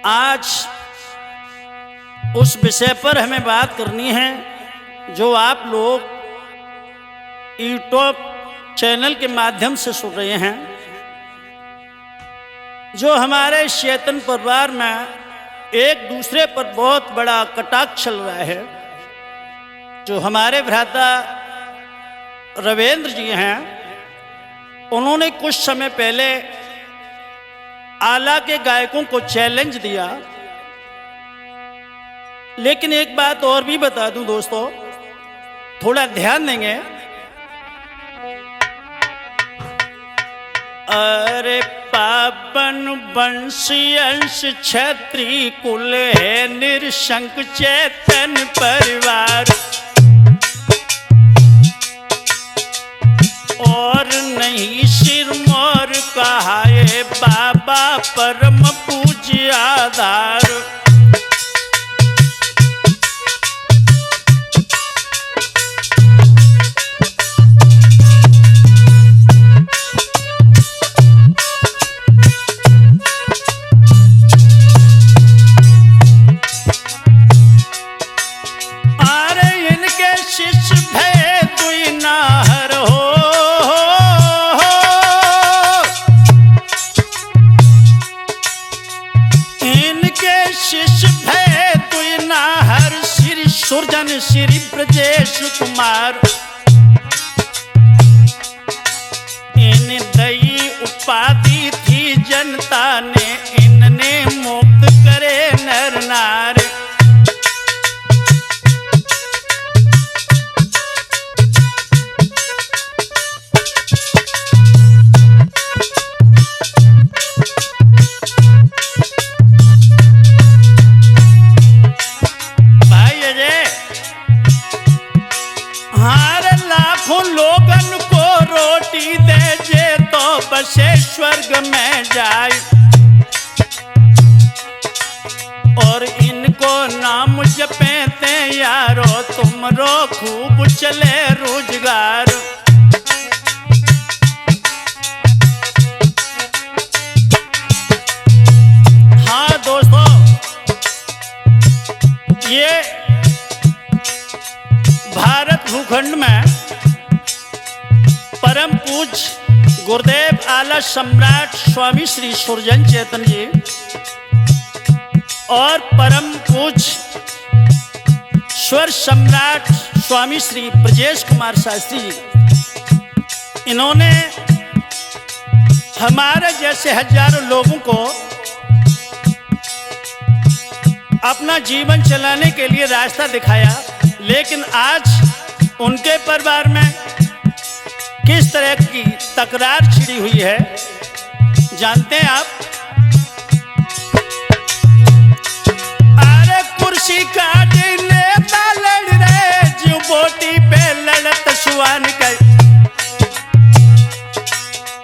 आज उस विषय पर हमें बात करनी है जो आप लोग यूट्यूब चैनल के माध्यम से सुन रहे हैं। जो हमारे चेतन परिवार में एक दूसरे पर बहुत बड़ा कटाक्ष चल रहा है। जो हमारे भ्राता रविंद्र जी हैं, उन्होंने कुछ समय पहले आला के गायकों को चैलेंज दिया। लेकिन एक बात और भी बता दूं दोस्तों, थोड़ा ध्यान देंगे। अरे पावन वंशी अंश क्षत्रिय कुल है निरशंक चेतन परिवार, और नहीं सिरमौर कहा ये बाबा परम पूज्य आधार। अरे इनके शिष्य भय दुई नाहर हो, शिष्य भय दुई नाहर श्री सुरजन श्री ब्रजेश कुमार। इन दई उपाधि थी जनता ने, इनने मुक्त करे नर नार। लोगन को रोटी दे जे तो बसे स्वर्ग में जाए, और इनको नाम जपेते यारो तुमरो खूब चले रोजगार। हाँ दोस्तों, ये भारत भूखंड में परम पूज्य गुरुदेव आला सम्राट स्वामी श्री सुरजन चेतन जी और परम पूज्य स्वर सम्राट स्वामी श्री ब्रजेश कुमार शास्त्री जी, इन्होंने हमारे जैसे हजारों लोगों को अपना जीवन चलाने के लिए रास्ता दिखाया। लेकिन आज उनके परिवार में किस तरह की तकरार छिड़ी हुई है जानते हैं आप? अरे कुर्सी का नेता लड़ रहे, जो बोटी पे लड़त सुहान कर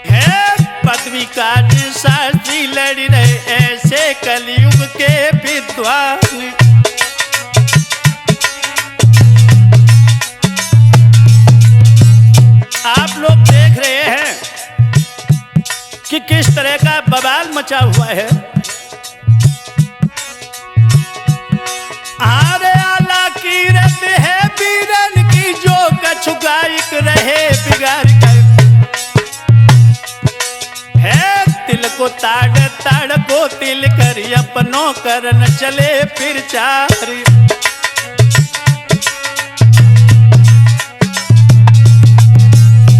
है, पदवी का शास्त्री लड़ रहे ऐसे कलयुग के विद्वान। आप लोग देख रहे हैं कि किस तरह का बवाल मचा हुआ है। आरे आला की रत है बीरन की, जो कछु गायक रहे बिगाड़ कर है। तिल को ताड़ ताड़ को तिल कर, अपनों करन चले फिर चार।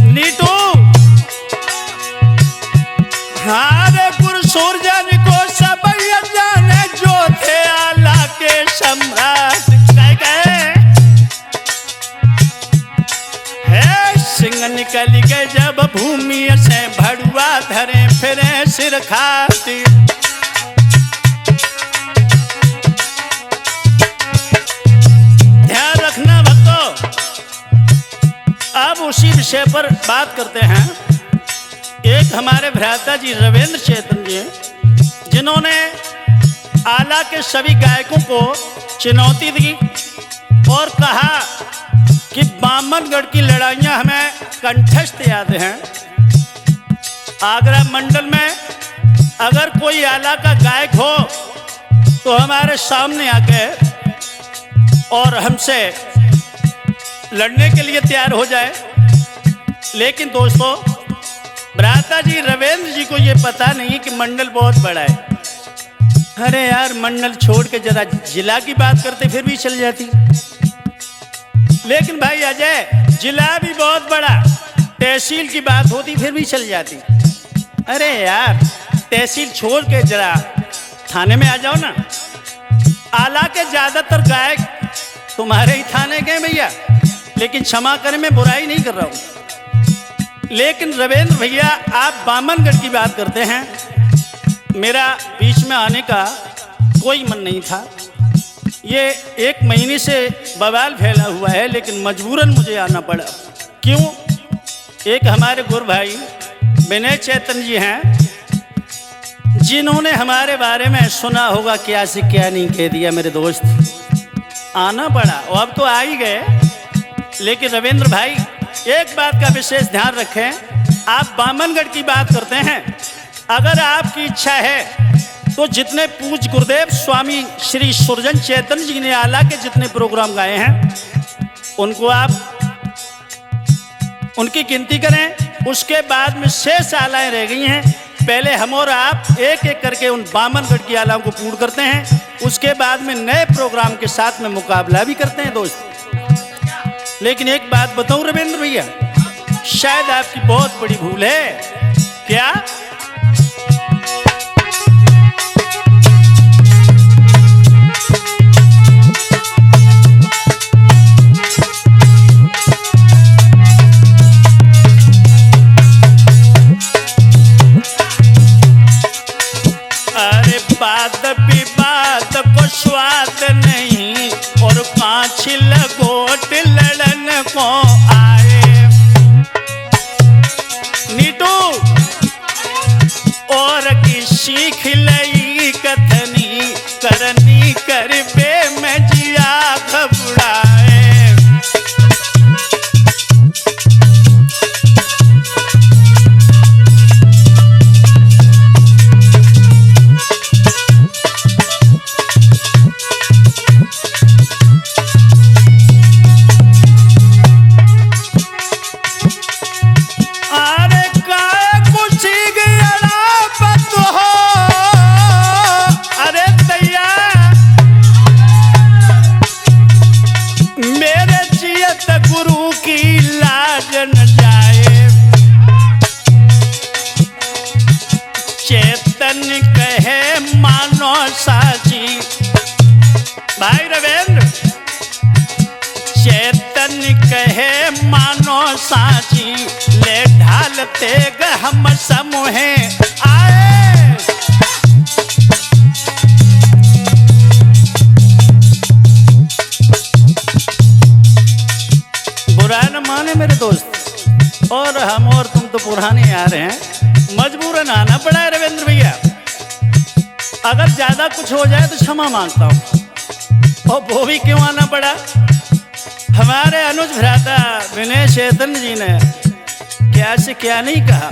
नीटू हारे गुरु सुरजन को सब जाने, जो थे आला के सम्राट गए है। सिंह निकल गए जब भूमि से, भड़ुआ धरे फिरे सिर खाती। ध्यान रखना भक्तों, अब उसी विषय पर बात करते हैं। एक हमारे भ्राता जी रविंद्र चेतन जी, जिन्होंने आला के सभी गायकों को चुनौती दी और कहा कि बामनगढ़ की लड़ाइयां हमें कंठस्थ याद हैं। आगरा मंडल में अगर कोई आला का गायक हो तो हमारे सामने आके और हमसे लड़ने के लिए तैयार हो जाए। लेकिन दोस्तों, भ्राता जी रविंद्र जी को ये पता नहीं कि मंडल बहुत बड़ा है। अरे यार, मंडल छोड़ के जरा जिला की बात करते फिर भी चल जाती। लेकिन भाई अजय, जिला भी बहुत बड़ा, तहसील की बात होती फिर भी चल जाती। अरे यार, तहसील छोड़ के जरा थाने में आ जाओ ना। आला के ज्यादातर गायक तुम्हारे ही थाने गए भैया, लेकिन क्षमा करें, मैं बुराई नहीं कर रहा हूं। लेकिन रविंद्र भैया, आप बामनगढ़ की बात करते हैं। मेरा बीच में आने का कोई मन नहीं था। ये 1 महीने से बवाल फैला हुआ है, लेकिन मजबूरन मुझे आना पड़ा। क्यों? एक हमारे गुरु भाई विनय चैतन्य जी हैं, जिन्होंने हमारे बारे में सुना होगा, क्या से क्या नहीं कह दिया मेरे दोस्त। आना पड़ा और अब तो आ ही गए। लेकिन रविंद्र भाई, एक बात का विशेष ध्यान रखें, आप बामनगढ़ की बात करते हैं। अगर आपकी इच्छा है तो जितने पूज्य गुरुदेव स्वामी श्री सुरजन चैतन्य जी ने आला के जितने प्रोग्राम गाए हैं, उनको आप उनकी गिनती करें। उसके बाद में 6 आलाएं रह गई हैं। पहले हम और आप एक एक करके उन बामनगढ़ की आलाओं को पूर्ण करते हैं। उसके बाद में नए प्रोग्राम के साथ में मुकाबला भी करते हैं दोस्त। लेकिन एक बात बताऊं रविंद्र भैया, शायद आपकी बहुत बड़ी भूल है। क्या? बात विवाद को स्वाद नहीं, और कांच लगोट लड़न को आए। नीटू और की सीख लई कथनी, करनी करबे में जिया घबराए। चेतन कहे मानो साची, भाई रविंद्र, चेतन कहे मानो साची, ले ढालते ग हम समूहे आए। बुरा न माने मेरे दोस्त, और हम और तुम तो पुराने आ रहे हैं, मजबूरन आना पड़ा है रविंद्र भैया। अगर ज्यादा कुछ हो जाए तो क्षमा मांगता हूं। और वो भी क्यों आना पड़ा? हमारे अनुज भ्राता विनय चैतन्य जी ने क्या से क्या नहीं कहा,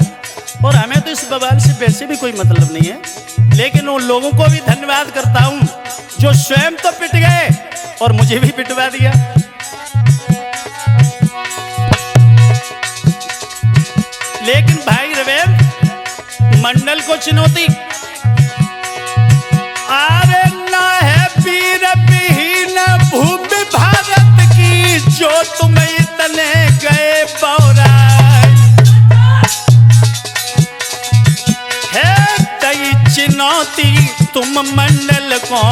और हमें तो इस बवाल से वैसे भी कोई मतलब नहीं है। लेकिन उन लोगों को भी धन्यवाद करता हूं जो स्वयं तो पिट गए और मुझे भी पिटवा दिया। लेकिन भाई रविंद्र, मंडल को चुनौती, अरे ना है वीर विहीन भूमि भारत की, जो तुम इतने गए पौराए। है कई चुनौती तुम मंडल को,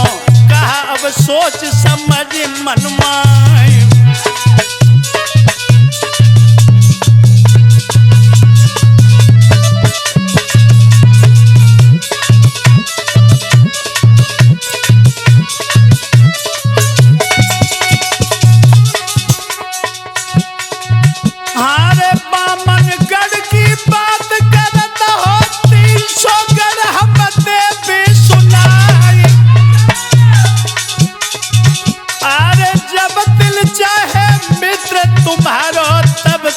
कहा अब सोच समझ मनमाए।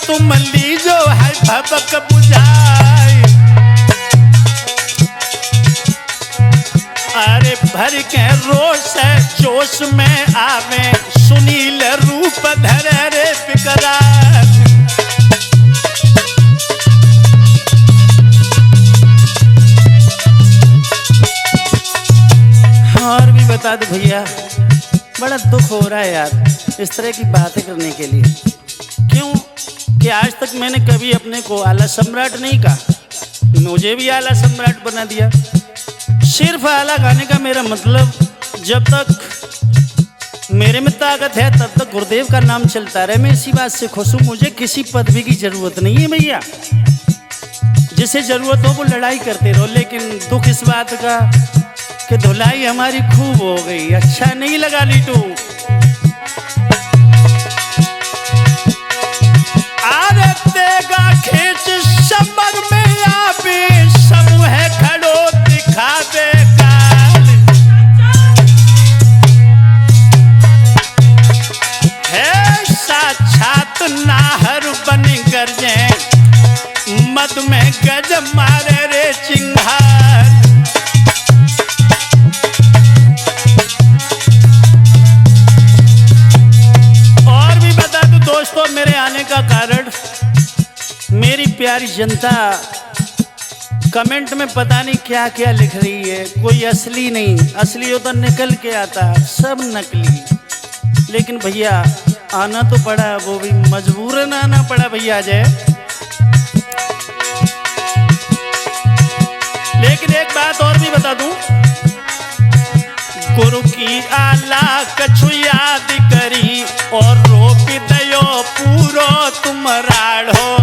तुम लीजो है भबक बुझाई। अरे भर के रोष जोश में आवे सुनील रूप धरे रे विकराल। और भी बता दो भैया, बड़ा दुख हो रहा है यार इस तरह की बातें करने के लिए। क्यों कि आज तक मैंने कभी अपने को आला सम्राट नहीं कहा, मुझे भी आला सम्राट बना दिया। सिर्फ आला गाने का मेरा मतलब, जब तक मेरे में ताकत है तब तक गुरुदेव का नाम चलता रहे। मैं इसी बात से खुश हूँ, मुझे किसी पदवी की जरूरत नहीं है भैया। जिसे जरूरत हो वो लड़ाई करते रहो, लेकिन दुख इस बात का कि धुलाई हमारी खूब हो गई। अच्छा नहीं लगा लीटू। आरे तेगा खींच समर में आवे समूह खड़ो दिखावे काल। है साक्षात नाहर बन गरजे मद में गज मारे रे चिंगार। दोस्तों मेरे आने का कारण, मेरी प्यारी जनता कमेंट में पता नहीं क्या क्या लिख रही है। कोई असली नहीं, असली हो तो निकल के आता, सब नकली। लेकिन भैया आना तो पड़ा, वो भी मजबूरन आना पड़ा भैया जय। लेकिन एक बात और भी बता दूं, गुरु की आला कछु याद करी और रोक दयो पूरो तुम राढ़ो।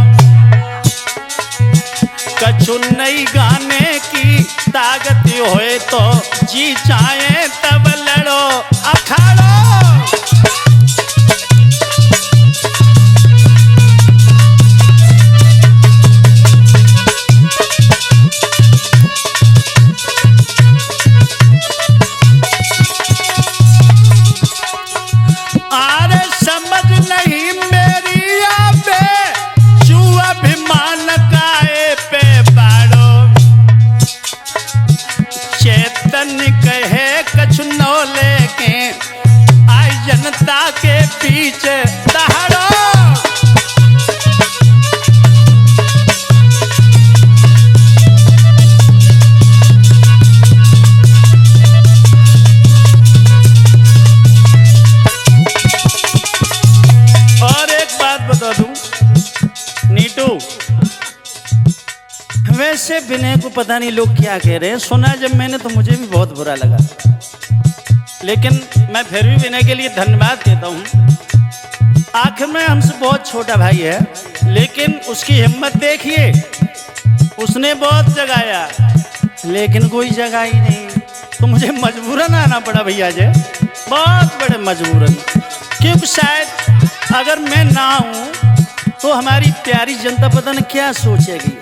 कछु नई गाने की ताकत होए तो जी चाहे तब लड़ो अखाड़ो। कहे कछु नौ लेके आई जनता के पीछे दहाड़ो। और एक बात बता दूं नीटू, वैसे विनय को पता नहीं लोग क्या कह रहे हैं, सुना जब मैंने तो मुझे भी बहुत बुरा लगा। लेकिन मैं फिर भी विनय के लिए धन्यवाद देता हूँ। आखिर में हमसे बहुत छोटा भाई है, लेकिन उसकी हिम्मत देखिए। उसने बहुत जगाया लेकिन कोई जगह ही नहीं, तो मुझे मजबूरन आना पड़ा भैया जी, बहुत बड़े मजबूरन। क्योंकि शायद अगर मैं ना आऊँ तो हमारी प्यारी जनता पता नहीं क्या सोचेगी,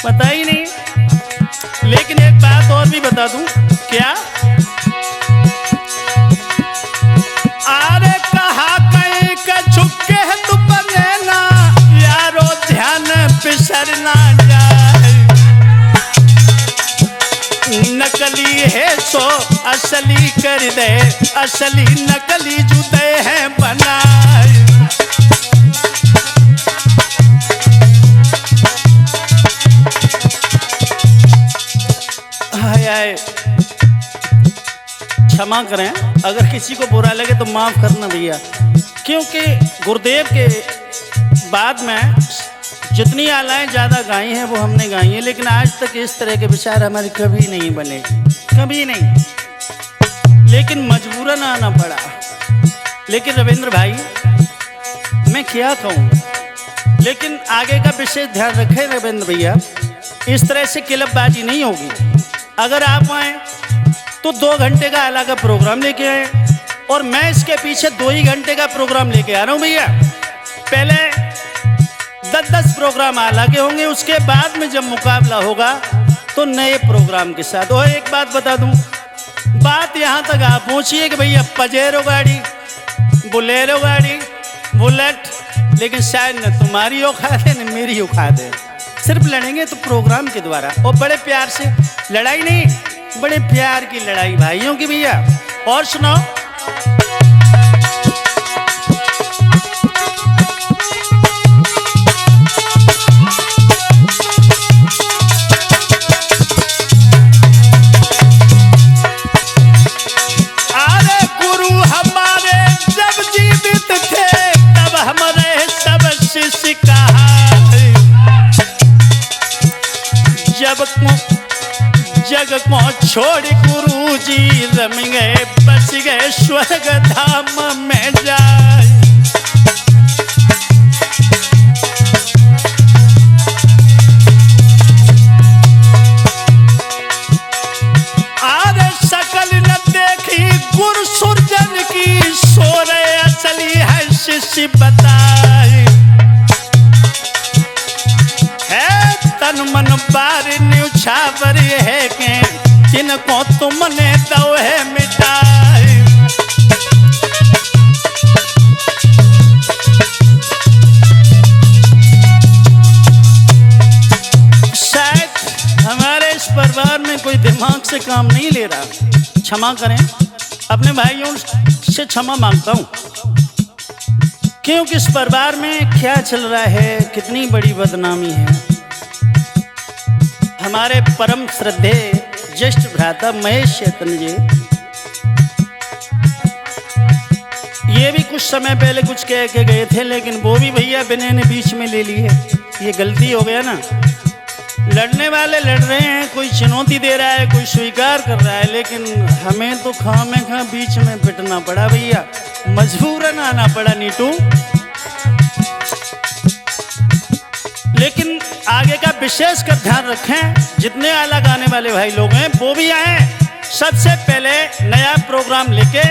पता ही नहीं। लेकिन एक बात और भी बता दूं, क्या आरे कहा कहीं का झुके है तू बनेना यारो ध्यान पिसरना जाए। नकली है सो असली कर दे, असली नकली जुदे हैं बनाए। क्षमा करें अगर किसी को बुरा लगे तो माफ करना भैया, क्योंकि गुरुदेव के बाद में जितनी आलाएं ज़्यादा गाई हैं वो हमने गाई हैं, लेकिन आज तक इस तरह के विचार हमारे कभी नहीं बने, कभी नहीं। लेकिन मजबूरन आना पड़ा। लेकिन रविंद्र भाई मैं क्या कहूँ, लेकिन आगे का विशेष ध्यान रखें रविंद्र भैया, इस तरह से क्लबबाजी नहीं होगी। अगर आप आए तो 2 घंटे का अलग का प्रोग्राम लेके आए, और मैं इसके पीछे 2 ही घंटे का प्रोग्राम लेके आ रहा हूँ भैया। पहले 10-10 प्रोग्राम अलग होंगे, उसके बाद में जब मुकाबला होगा तो नए प्रोग्राम के साथ। और एक बात बता दूं, बात यहाँ तक आप पहुँचिए कि भैया पजेरो गाड़ी, बुलेरो गाड़ी, बुलेट, लेकिन शायद न तुम्हारी औकात है न मेरी औकात है। सिर्फ लड़ेंगे तो प्रोग्राम के द्वारा, और बड़े प्यार से, लड़ाई नहीं, बड़े प्यार की लड़ाई भाइयों की भैया। और सुनो, जग को छोड़ गुरु जी रम गए, बस गए स्वर्ग धाम में जाए। आरे सकल न देखी गुरु सुरजन की, सोरे असली है शिष्य बताए। तन मन बार न्यूछावर है के, जिनको तुमने दो है मिटाए। शायद हमारे इस परिवार में कोई दिमाग से काम नहीं ले रहा, क्षमा करें, अपने भाइयों से क्षमा मांगता हूं, क्योंकि इस परिवार में क्या चल रहा है, कितनी बड़ी बदनामी है। हमारे परम श्रद्धे ज्येष्ठ भ्राता महेश चैतन्य जी, ये भी कुछ समय पहले कुछ कह के गए थे, लेकिन वो भी भैया विनय ने बीच में ले ली है। ये गलती हो गया ना। लड़ने वाले लड़ रहे हैं, कोई चुनौती दे रहा है, कोई स्वीकार कर रहा है, लेकिन हमें तो खामेखा बीच में पिटना पड़ा भैया, मजबूरन आना पड़ा नीटू। लेकिन आगे का विशेष कर ध्यान रखें, जितने अलग आने वाले भाई लोग हैं वो भी आए। सबसे पहले नया प्रोग्राम लेके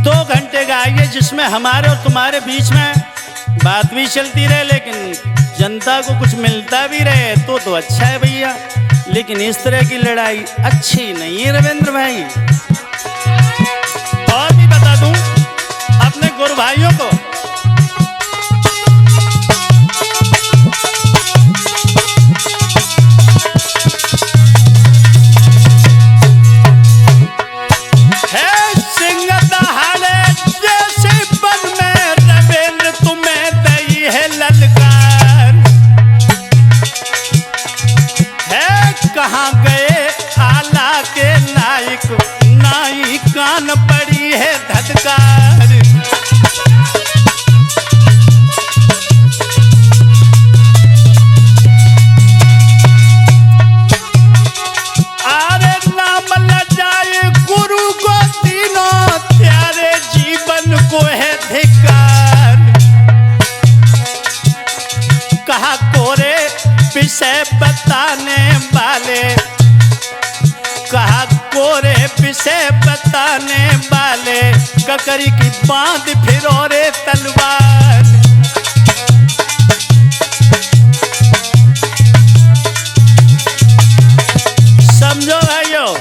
2 घंटे का आइए, जिसमें हमारे और तुम्हारे बीच में बात भी चलती रहे, लेकिन जनता को कुछ मिलता भी रहे तो अच्छा है भैया। लेकिन इस तरह की लड़ाई अच्छी नहीं है रविंद्र भाई। और भी बता दूं अपने गुरु भाइयों को, कहाँ गए आला के नायक, नाई कान पड़ी है धधकार। आरे नाम लजाए गुरु को तीनों, प्यारे जीवन को है धिक्कार। कहा कोरे विषय बताने वाले, कहा कोरे विषय बताने वाले, ककरी की बांध फिरो रे तलवार। समझो भाइयों,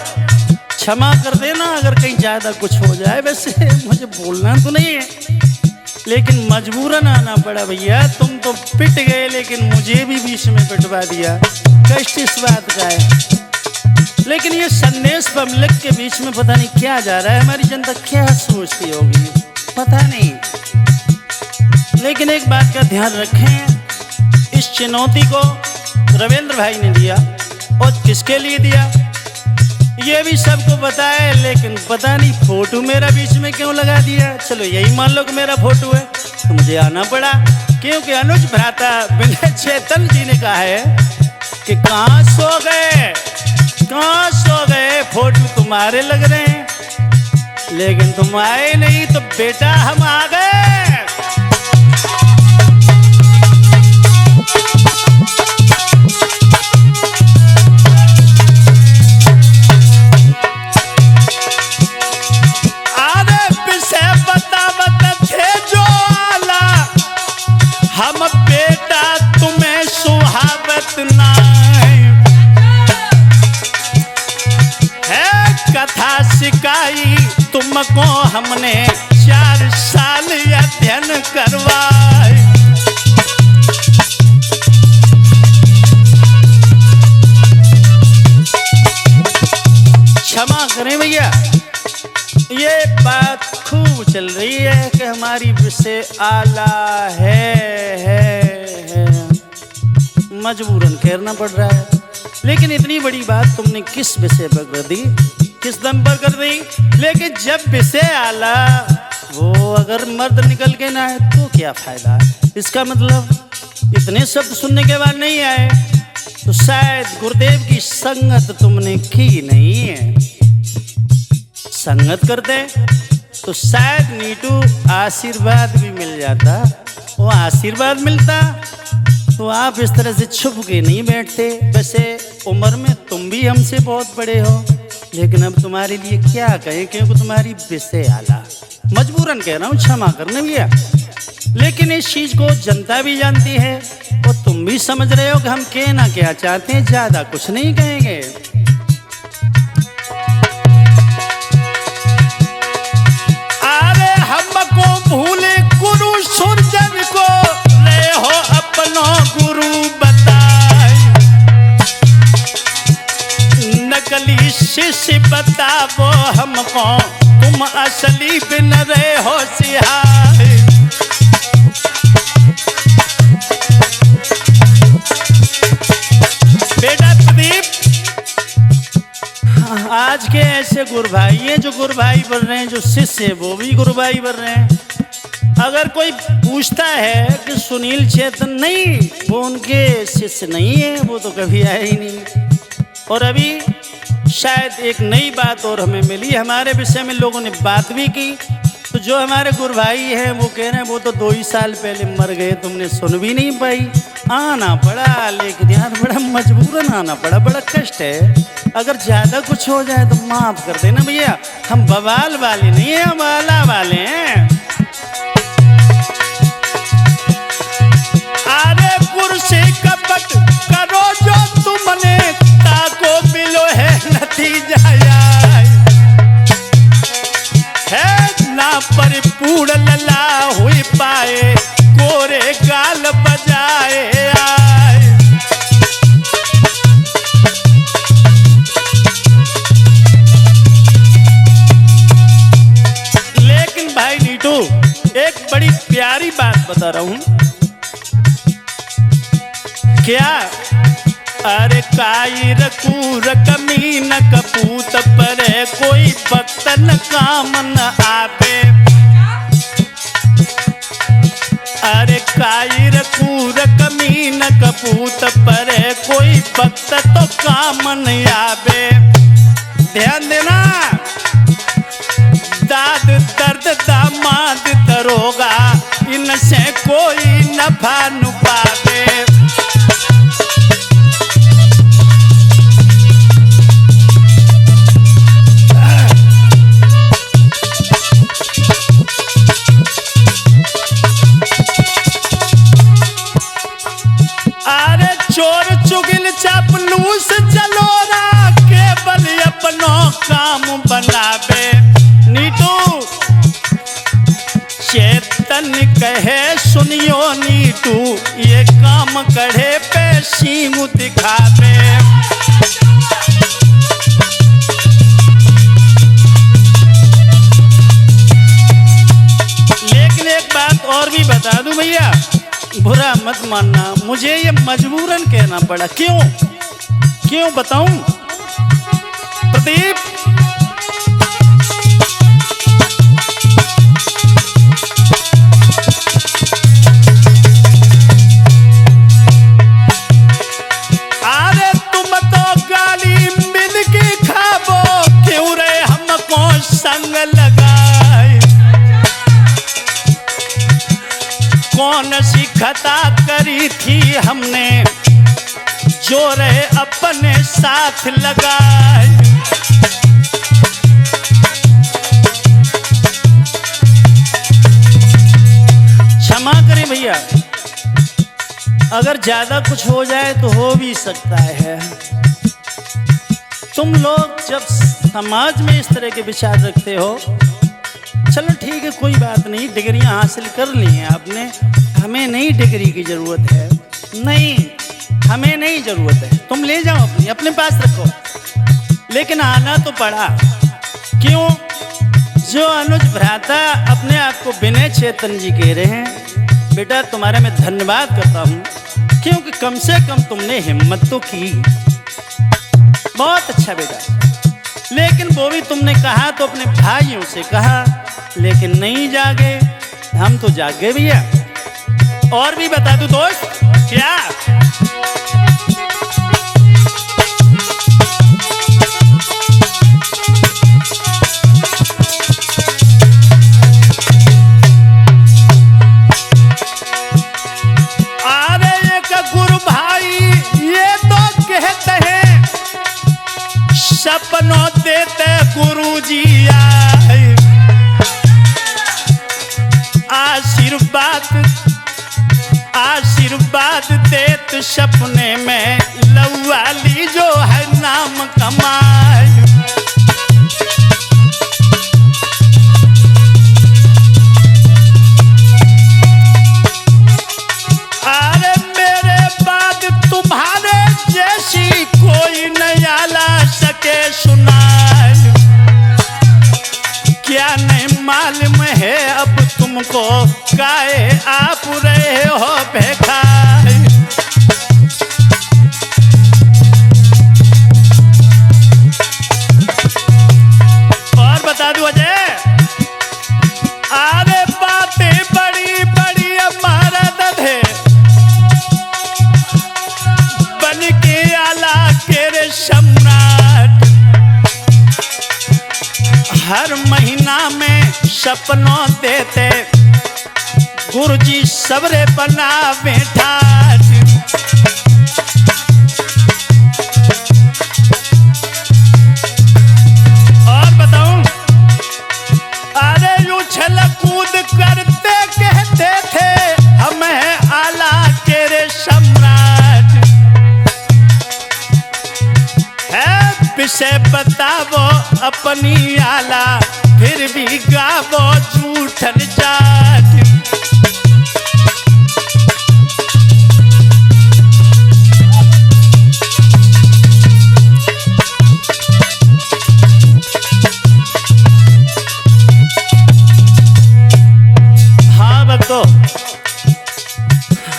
क्षमा कर देना अगर कहीं ज्यादा कुछ हो जाए। वैसे मुझे बोलना तो नहीं है, लेकिन मजबूरन आना पड़ा भैया। तुम तो पिट गए, लेकिन मुझे भी बीच में पिटवा दिया। कष्ट इस बात का है। लेकिन ये संदेश पब्लिक के बीच में पता नहीं क्या जा रहा है, हमारी जनता क्या सोचती होगी पता नहीं। लेकिन एक बात का ध्यान रखें, इस चुनौती को रविंद्र भाई ने दिया, और किसके लिए दिया ये भी सबको पता है, लेकिन पता नहीं फोटो मेरा बीच में क्यों लगा दिया। चलो यही मान लो कि मेरा फोटो है, तो मुझे आना पड़ा, क्योंकि अनुज भ्राता विनय चैतन्य जी ने कहा है कि कहाँ सो गए, कहाँ सो गए, फोटो तुम्हारे लग रहे हैं, लेकिन तुम आए नहीं, तो बेटा हम आ गए। हम बेटा तुम्हें सुहावत नहीं है, कथा सिखाई तुमको हमने 4 साल अध्ययन करवाए। करें भैया, ये बात खूब चल रही है कि हमारी विषय आला है। मजबूरन कहना पड़ रहा है, लेकिन इतनी बड़ी बात तुमने किस विषय पर कर दी, किस दम पर कर दी? लेकिन जब विषय आला वो अगर मर्द निकल के ना है तो क्या फायदा? इसका मतलब इतने शब्द सुनने के बाद नहीं आए तो शायद गुरुदेव की संगत तुमने की नहीं है। संगत करते तो शायद नीटू आशीर्वाद भी मिल जाता। वो आशीर्वाद मिलता तो आप इस तरह से छुप के नहीं बैठते। वैसे उम्र में तुम भी हमसे बहुत बड़े हो, लेकिन अब तुम्हारे लिए क्या कहें, क्योंकि तुम्हारी विषय आला। मजबूरन कह रहा हूँ, क्षमा करना भैया, लेकिन इस चीज को जनता भी जानती है और तुम भी समझ रहे हो कि हम कहना क्या चाहते हैं। ज्यादा कुछ नहीं कहेंगे। अरे हमको भूले गुरु सुरजन को ले हो अपनो गुरु बताए, नकली शिष्य बताओ हमको, तुम असली बिन रहे हो सिहाय। बेटा प्रदीप, आज के ऐसे गुरु भाई हैं जो गुरु भाई बन रहे हैं, जो शिष्य है वो भी गुरु भाई बन रहे हैं। अगर कोई पूछता है कि सुनील चेतन, नहीं वो उनके शिष्य नहीं है, वो तो कभी आए ही नहीं। और अभी शायद एक नई बात और हमें मिली, हमारे विषय में लोगों ने बात भी की, तो जो हमारे गुरु भाई हैं वो कह रहे हैं वो तो 2 ही साल पहले मर गए, तुमने सुन भी नहीं पाई। आना पड़ा, लेकिन यार बड़ा मजबूरन आना पड़ा, बड़ा कष्ट है। अगर ज्यादा कुछ हो जाए तो माफ कर देना भैया, हम बवाल वाले नहीं है, हम आला वाले हैं। अरे कुर्सी कपट करो जो तुमने, ताको मिलो है नतीजा है ना, परिपूर्ण लला हुई पाए, कोरे गाल बजाए आए। लेकिन भाई नीटू, एक बड़ी प्यारी बात बता रहा हूं। क्या? अरे कायर कूर कमीन कपूत पर कोई बक्तन काम न आवे। अरे कायर कूर कमीन कपूत पर कोई वक्त तो काम न आवे। ध्यान देना, दाद दर्द दामाद दरोगा, इनसे कोई नफा न पावे। चोर चुगिल चापलूस जलोरा, केवल अपनो काम बनावे। नीटू चेतन कहे सुनियो नीटू, ये काम कढ़े पे सीम दिखावे। लेकिन एक बात और भी बता दूं भैया, बुरा मत मानना, मुझे ये मजबूरन कहना पड़ा। क्यों बताऊं प्रदीप? अरे तुम तो गाली मिल के खाबो, क्यों रे हमको संग लगाए। कौन सी खता करी थी हमने, जो रहे अपने साथ लगाए। क्षमा करें भैया, अगर ज्यादा कुछ हो जाए तो हो भी सकता है। तुम लोग जब समाज में इस तरह के विचार रखते हो, चलो ठीक है, कोई बात नहीं, डिग्रियां हासिल कर ली हैं आपने, हमें नहीं डिग्री की जरूरत है। नहीं, हमें नहीं जरूरत है, तुम ले जाओ अपने पास रखो। लेकिन आना तो पड़ा। क्यों? जो अनुज भ्राता अपने आप को विनय चेतन जी कह रहे हैं, बेटा तुम्हारा मैं धन्यवाद करता हूँ, क्योंकि कम से कम तुमने हिम्मत तो की। बहुत अच्छा बेटा। लेकिन वो भी तुमने कहा तो अपने भाइयों से कहा, लेकिन नहीं जागे। हम तो जागे भैया। और भी बता दूं दोस्त क्या? सपनों देते गुरुजी आशीर्वाद देत सपने में लौवाली जो है नाम कमाए। अरे मेरे बाद तुम्हारे जैसी कोई नया ला सके सुनाए। क्या नहीं मालूम है अब तुमको, काहे आप रहे हो बेकार। और बता दूं अजय, अरे बातें बड़ी बड़ी मरद है, बन के आला के रे सम्राट। हर महीना में सपनों देते गुरुजी सबरे बना बैठा। और बताऊं, अरे उछल कूद करते कहते थे हमें आला के रे सम्राट। है विषय बतावो अपनी आला, फिर भी गावो झूठन जाट। हाँ भक्तों,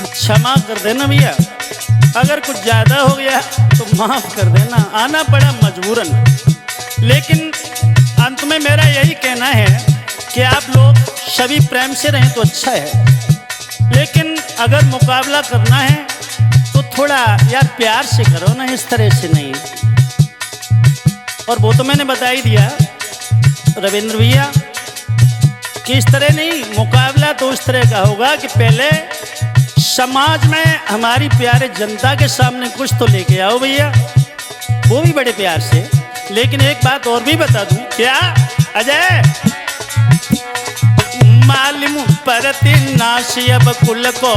क्षमा कर देना भैया, अगर कुछ ज्यादा हो गया तो माफ कर देना, आना पड़ा मजबूरन। लेकिन अंत में मेरा यही कहना है कि आप लोग सभी प्रेम से रहें तो अच्छा है, लेकिन अगर मुकाबला करना है तो थोड़ा यार प्यार से करो ना, इस तरह से नहीं। और वो तो मैंने बता ही दिया रविंद्र भैया कि इस तरह नहीं, मुकाबला तो उस तरह का होगा कि पहले समाज में हमारी प्यारे जनता के सामने कुछ तो लेके आओ भैया, वो भी बड़े प्यार से। लेकिन एक बात और भी बता दूं, क्या अजय? मालूम परती नाशी अब कुल को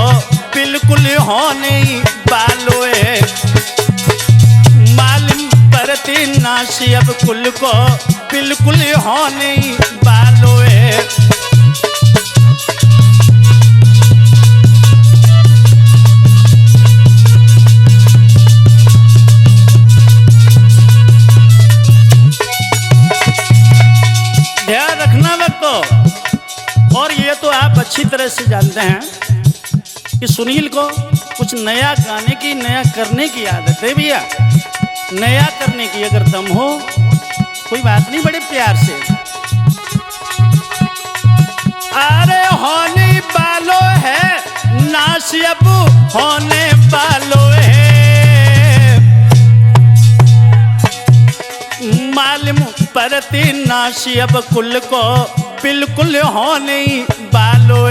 बिल्कुल होने बालो है। मालूम परती नाशी अब कुल को बिल्कुल होने बालो है। ध्यान रखना वक्त। और ये तो आप अच्छी तरह से जानते हैं कि सुनील को कुछ नया गाने की, नया करने की आदत है भैया। नया करने की अगर दम हो, कोई बात नहीं, बड़े प्यार से। अरे होने वालो है नासियब, होने वालो है। मालूम परती नासियब कुल को बिल्कुल होने वालो